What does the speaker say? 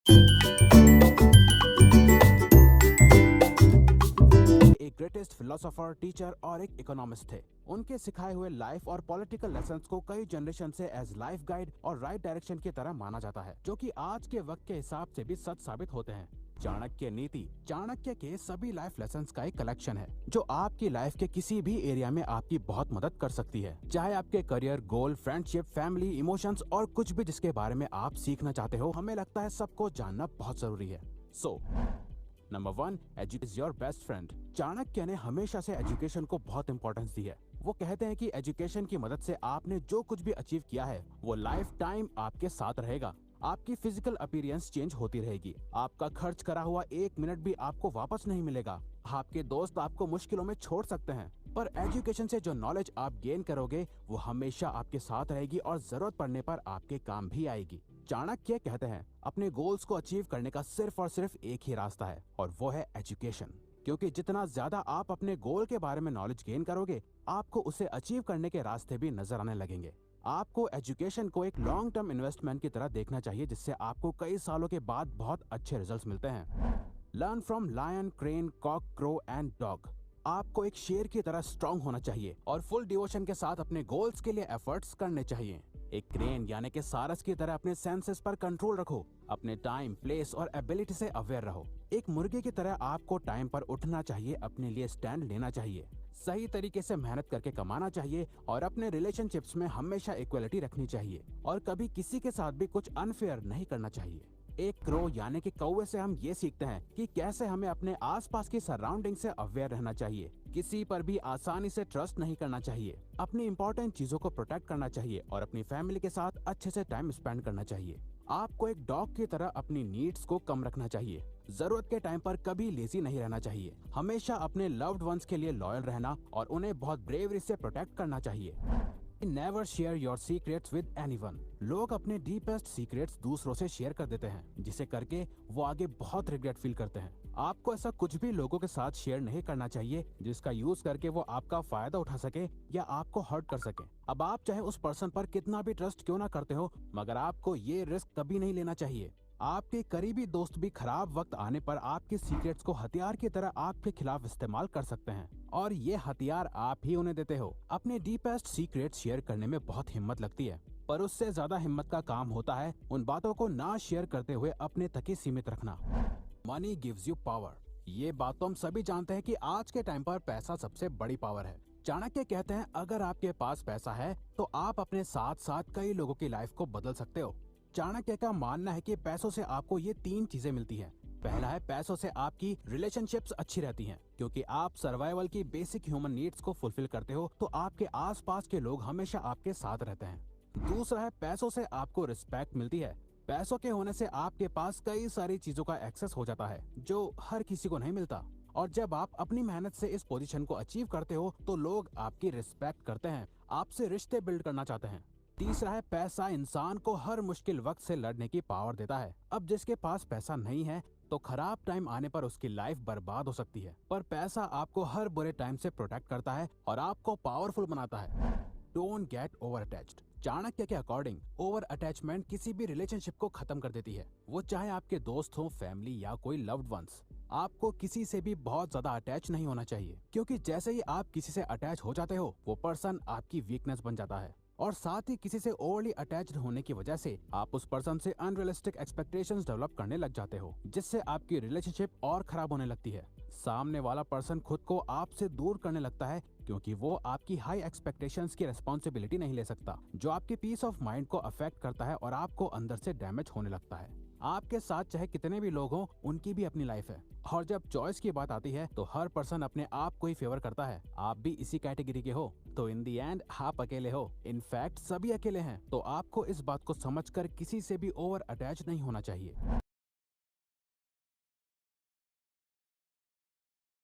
एक greatest philosopher, teacher और एक इकोनॉमिस्ट थे। उनके सिखाए हुए लाइफ और पॉलिटिकल लेसन्स को कई जनरेशन से एज लाइफ गाइड और राइट डायरेक्शन की तरह माना जाता है, जो कि आज के वक्त के हिसाब से भी सच साबित होते हैं। चाणक्य नीति चाणक्य के सभी लाइफ लेसन्स का एक कलेक्शन है, जो आपकी लाइफ के किसी भी एरिया में आपकी बहुत मदद कर सकती है। चाहे आपके करियर, गोल, फ्रेंडशिप, फैमिली, इमोशंस और कुछ भी जिसके बारे में आप सीखना चाहते हो, हमें लगता है सबको जानना बहुत जरूरी है। Number 1, education is your best friend. Chanakya ने हमेशा से एजुकेशन को बहुत इंपॉर्टेंस दी है। वो कहते हैं कि एजुकेशन की मदद से आपने जो कुछ भी अचीव किया है वो लाइफ टाइम आपके साथ रहेगा। आपकी फिजिकल अपीयरेंस चेंज होती रहेगी। आपका खर्च करा हुआ 1 मिनट भी आपको वापस नहीं मिलेगा। आपके दोस्त आपको मुश्किलों में छोड़ सकते हैं, पर एजुकेशन से जो नॉलेज आप गेन करोगे वो हमेशा आपके साथ रहेगी और जरूरत पड़ने पर आपके काम भी आएगी। चाणक्य कहते हैं अपने गोल्स को अचीव करने का सिर्फ और सिर्फ एक ही रास्ता है, और वो है एजुकेशन। क्योंकि जितना ज्यादा आप अपने गोल के बारे में नॉलेज गेन करोगे, आपको उसे अचीव करने के रास्ते भी नजर आने लगेंगे। आपको एजुकेशन को एक लॉन्ग टर्म इन्वेस्टमेंट की तरह देखना चाहिए, जिससे आपको कई सालों के बाद बहुत अच्छे रिजल्ट्स मिलते हैं। Learn from lion, crane, cock, crow and dog. आपको एक शेर की तरह स्ट्रांग होना चाहिए और फुल डिवोशन के साथ अपने गोल्स के लिए एफर्ट्स करने चाहिए। एक क्रेन यानी कि सारस की तरह अपने सेंसेस पर कंट्रोल रखो। अपने टाइम, प्लेस और एबिलिटी से अवेयर रहो। एक मुर्गे की तरह आपको टाइम पर उठना चाहिए, अपने लिए स्टैंड लेना चाहिए, सही तरीके से मेहनत करके कमाना चाहिए और अपने रिलेशनशिप्स में हमेशा इक्वलिटी रखनी चाहिए और कभी किसी के साथ भी कुछ अनफेयर नहीं करना चाहिए। एक क्रो यानी कि कौवे से हम ये सीखते हैं कि कैसे हमें अपने आसपास की सराउंडिंग से अवेयर रहना चाहिए। किसी पर भी आसानी से ट्रस्ट नहीं करना चाहिए। अपनी इंपॉर्टेंट चीजों को प्रोटेक्ट करना चाहिए और अपनी फैमिली के साथ अच्छे से टाइम स्पेंड करना चाहिए। आपको एक डॉग की तरह अपनी नीड्स को कम रखना चाहिए। जरूरत के टाइम पर कभी लेजी नहीं रहना चाहिए। हमेशा अपने लव्ड वंस के लिए लॉयल रहना और उन्हें बहुत ब्रेवरी से प्रोटेक्ट करना चाहिए। Never share your secrets with anyone. लोग अपने डीपेस्ट सीक्रेट्स दूसरों से शेयर कर देते हैं, जिसे करके वो आगे बहुत रिग्रेट फील करते हैं। आपको ऐसा कुछ भी लोगों के साथ शेयर नहीं करना चाहिए जिसका यूज करके वो आपका फायदा उठा सके या आपको हर्ट कर सके। अब आप चाहे उस पर्सन पर कितना भी ट्रस्ट क्यों ना करते हो, मगर आपको ये रिस्क कभी नहीं लेना चाहिए। आपके करीबी दोस्त भी खराब वक्त आने पर आपके सीक्रेट्स को हथियार की तरह आपके खिलाफ इस्तेमाल कर सकते हैं, और ये हथियार आप ही उन्हें देते हो। अपने डीपेस्ट सीक्रेट शेयर करने में बहुत हिम्मत लगती है, पर उससे ज्यादा हिम्मत का काम होता है उन बातों को ना शेयर करते हुए अपने तक ही सीमित रखना। Money gives you power. ये बात तो हम सभी जानते हैं कि आज के टाइम पर पैसा सबसे बड़ी पावर है। चाणक्य कहते हैं अगर आपके पास पैसा है तो आप अपने साथ साथ कई लोगों की लाइफ को बदल सकते हो। चाणक्य का मानना है कि पैसों से आपको ये 3 चीजें मिलती हैं। पहला है, पैसों से आपकी रिलेशनशिप्स अच्छी रहती हैं, क्योंकि आप सर्वाइवल की बेसिक ह्यूमन नीड्स को फुलफिल करते हो तो आपके आसपास के लोग हमेशा आपके साथ रहते हैं। दूसरा है, पैसों से आपको रिस्पेक्ट मिलती है। पैसों के होने से आपके पास कई सारी चीजों का एक्सेस हो जाता है जो हर किसी को नहीं मिलता, और जब आप अपनी मेहनत से इस पोजीशन को अचीव करते हो तो लोग आपकी रिस्पेक्ट करते हैं, आपसे रिश्ते बिल्ड करना चाहते हैं। तीसरा है, पैसा इंसान को हर मुश्किल वक्त से लड़ने की पावर देता है। अब जिसके पास पैसा नहीं है तो खराब टाइम आने पर उसकी लाइफ बर्बाद हो सकती है, पर पैसा आपको हर बुरे टाइम से प्रोटेक्ट करता है और आपको पावरफुल बनाता है। Don't get over attached. Chanakya के अकॉर्डिंग ओवर अटैचमेंट किसी भी रिलेशनशिप को खत्म कर देती है, वो चाहे आपके दोस्त हो, फैमिली या कोई लव्ड वंस। आपको किसी से भी बहुत ज्यादा अटैच नहीं होना चाहिए, क्योंकि जैसे ही आप किसी से अटैच हो जाते हो वो पर्सन आपकी वीकनेस बन जाता है, और साथ ही किसी से ओवरली अटैच्ड होने की वजह से आप उस पर्सन से अनरियलिस्टिक एक्सपेक्टेशंस डेवलप करने लग जाते हो, जिससे आपकी रिलेशनशिप और खराब होने लगती है। सामने वाला पर्सन खुद को आपसे दूर करने लगता है, क्योंकि वो आपकी हाई एक्सपेक्टेशंस की रिस्पॉन्सिबिलिटी नहीं ले सकता, जो आपकी पीस ऑफ माइंड को अफेक्ट करता है और आपको अंदर से डैमेज होने लगता है। आपके साथ चाहे कितने भी लोग हों, उनकी भी अपनी लाइफ है, और जब चॉइस की बात आती है तो हर पर्सन अपने आप को ही फेवर करता है। आप भी इसी कैटेगरी के हो तो इन दी एंड आप अकेले हो, इनफैक्ट सभी अकेले हैं। तो आपको इस बात को समझकर किसी से भी ओवर अटैच नहीं होना चाहिए।